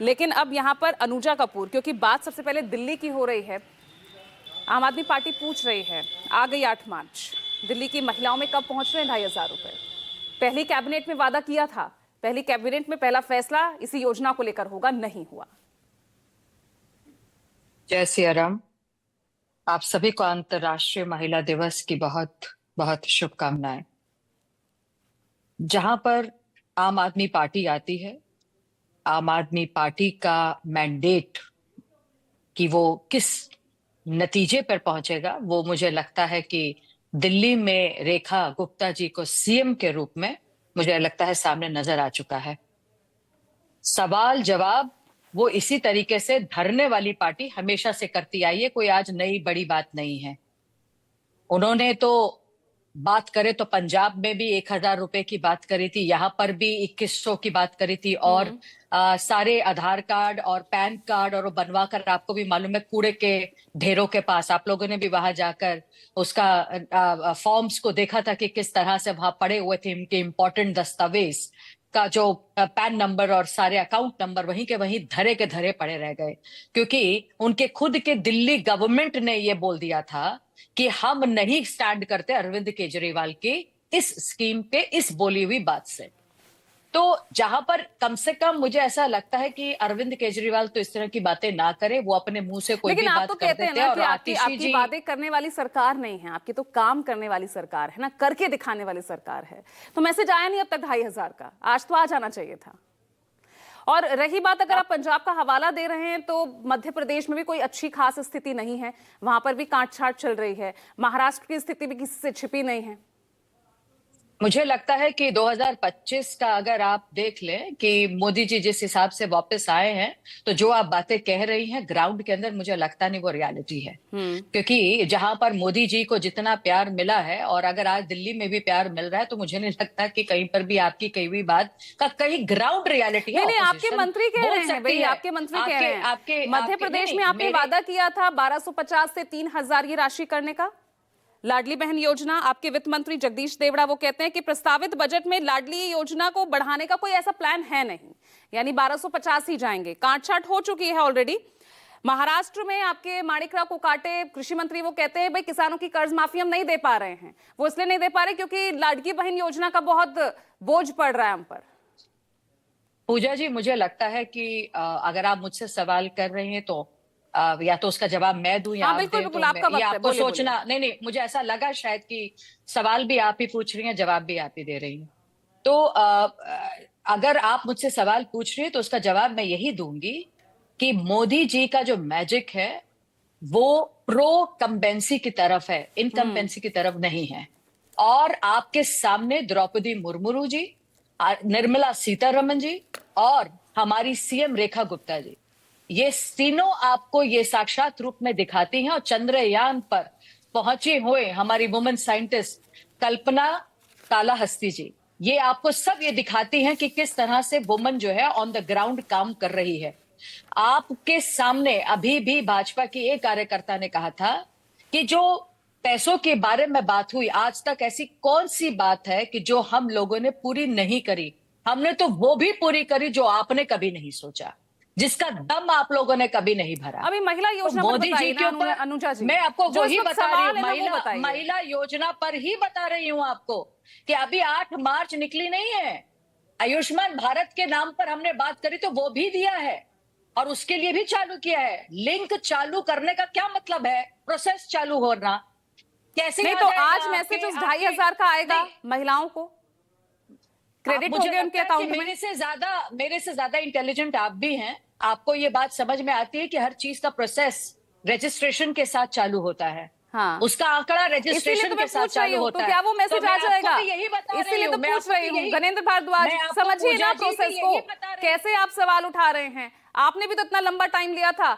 लेकिन अब यहाँ पर अनुजा कपूर, क्योंकि बात सबसे पहले दिल्ली की हो रही है, आम आदमी पार्टी पूछ रही है, आ गई 8 मार्च, दिल्ली की महिलाओं में कब पहुंच रहे हैं 2,500 रुपए? पहली कैबिनेट में वादा किया था, पहली कैबिनेट में पहला फैसला इसी योजना को लेकर होगा, नहीं हुआ। जय सिया राम। आप सभी को अंतर्राष्ट्रीय महिला दिवस की बहुत बहुत शुभकामनाएं। जहां पर आम आदमी पार्टी आती है, आम आदमी पार्टी का मैंडेट कि वो किस नतीजे पर पहुंचेगा, वो मुझे लगता है कि दिल्ली में रेखा गुप्ता जी को सीएम के रूप में मुझे लगता है सामने नजर आ चुका है। सवाल जवाब वो इसी तरीके से धरने वाली पार्टी हमेशा से करती आई है, कोई आज नई बड़ी बात नहीं है। उन्होंने तो बात करे तो पंजाब में भी 1,000 रुपए की बात करी थी, यहां पर भी 2,100 की बात करी थी, और सारे आधार कार्ड और पैन कार्ड और वो बनवा कर, आपको भी मालूम है, कूड़े के ढेरों के पास आप लोगों ने भी वहां जाकर उसका फॉर्म्स को देखा था कि किस तरह से वहां पड़े हुए थे इनके इंपॉर्टेंट दस्तावेज का, जो पैन नंबर और सारे अकाउंट नंबर वहीं के वहीं धरे के धरे पड़े रह गए, क्योंकि उनके खुद के दिल्ली गवर्नमेंट ने ये बोल दिया था कि हम नहीं स्टैंड करते अरविंद केजरीवाल की इस स्कीम पे, इस बोली हुई बात से। तो जहां पर कम से कम मुझे ऐसा लगता है कि अरविंद केजरीवाल तो इस तरह की बातें ना करे, वो अपने मुंह से कोई भी बात तो कर देते हैं। और आपकी बातें करने वाली सरकार नहीं है, आपकी तो काम करने वाली सरकार है ना, करके दिखाने वाली सरकार है। तो मैसेज आया नहीं अब तक 2,500 का, आज तो आ जाना चाहिए था। और रही बात, अगर आप पंजाब का हवाला दे रहे हैं तो मध्य प्रदेश में भी कोई अच्छी खास स्थिति नहीं है, वहां पर भी कांट-छांट चल रही है। महाराष्ट्र की स्थिति भी किसी से छिपी नहीं है। मुझे लगता है कि 2025 का अगर आप देख लें कि मोदी जी जिस हिसाब से वापस आए हैं, तो जो आप बातें कह रही हैं ग्राउंड के अंदर, मुझे लगता नहीं वो रियलिटी है। क्योंकि जहां पर मोदी जी को जितना प्यार मिला है, और अगर आज दिल्ली में भी प्यार मिल रहा है, तो मुझे नहीं लगता कि कहीं पर भी आपकी कही हुई बात का कहीं ग्राउंड रियलिटी है। नहीं, आपके मंत्री कह रहे हैं भाई, आपके मंत्री कह रहे हैं मध्य प्रदेश में आपने वादा किया था 1,250 से 3,000 ये राशि करने का, लाडली बहन योजना। आपके वित्त मंत्री जगदीश देवड़ा वो कहते हैं कि प्रस्तावित बजट में लाडली योजना को बढ़ाने का कोई ऐसा प्लान है नहीं, यानी 1,250 ही जाएंगे। कांट-छांट हो चुकी है ऑलरेडी। महाराष्ट्र में आपके माणिकराव कोकाटे कृषि मंत्री वो कहते हैं भाई किसानों की कर्ज माफी हम नहीं दे पा रहे हैं। वो इसलिए नहीं दे पा रहे क्योंकि लाडली बहन योजना का बहुत बोझ पड़ रहा है हम पर। पूजा जी, मुझे लगता है कि अगर आप मुझसे सवाल कर रहे हैं तो या तो उसका जवाब मैं दूं या आप दें, तो ये आपको सोचना नहीं, मुझे ऐसा लगा शायद कि सवाल भी आप ही पूछ रही हैं, जवाब भी आप ही दे रही हैं। तो अगर आप मुझसे सवाल पूछ रही हैं तो उसका जवाब मैं यही दूंगी कि मोदी जी का जो मैजिक है वो प्रो कंपेंसी की तरफ है, इनकम्पेंसी की तरफ नहीं है। और आपके सामने द्रौपदी मुर्मू जी, निर्मला सीतारमन जी और हमारी सीएम रेखा गुप्ता जी, ये तीनों आपको ये साक्षात रूप में दिखाती हैं। और चंद्रयान पर पहुंचे हुए हमारी वुमेन साइंटिस्ट कल्पना कालाहस्ती जी, ये आपको सब ये दिखाती हैं कि किस तरह से वुमेन जो है ऑन द ग्राउंड काम कर रही है। आपके सामने अभी भी भाजपा की एक कार्यकर्ता ने कहा था कि जो पैसों के बारे में बात हुई, आज तक ऐसी कौन सी बात है कि जो हम लोगों ने पूरी नहीं करी। हमने तो वो भी पूरी करी जो आपने कभी नहीं सोचा, जिसका दम आप लोगों ने कभी नहीं भरा। अभी महिला योजना तो मोदी जी के ऊपर अनुजा जी, मैं आपको वही बता रही हूँ, महिला योजना पर ही बता रही हूँ आपको कि अभी 8 मार्च निकली नहीं है। आयुष्मान भारत के नाम पर हमने बात करी तो वो भी दिया है, और उसके लिए भी चालू किया है। लिंक चालू करने का क्या मतलब है? प्रोसेस चालू होना कैसे? नहीं तो आज मैसेज उस 2,500 का आएगा महिलाओं को, क्रेडिट हो गया उनके अकाउंट में। मेरे से ज्यादा इंटेलिजेंट आप भी हैं, आपको ये बात समझ में आती है कि हर चीज का प्रोसेस रजिस्ट्रेशन के साथ चालू होता है। हाँ, उसका आंकड़ा रजिस्ट्रेशन के साथ चालू होता है। तो क्या वो मैसेज आ जाएगा? इसीलिए तो पूछ रही हूँ गणेंद्र भारद्वाज, समझिए ना प्रोसेस को, कैसे आप सवाल उठा रहे हैं। आपने भी तो इतना लंबा टाइम लिया था,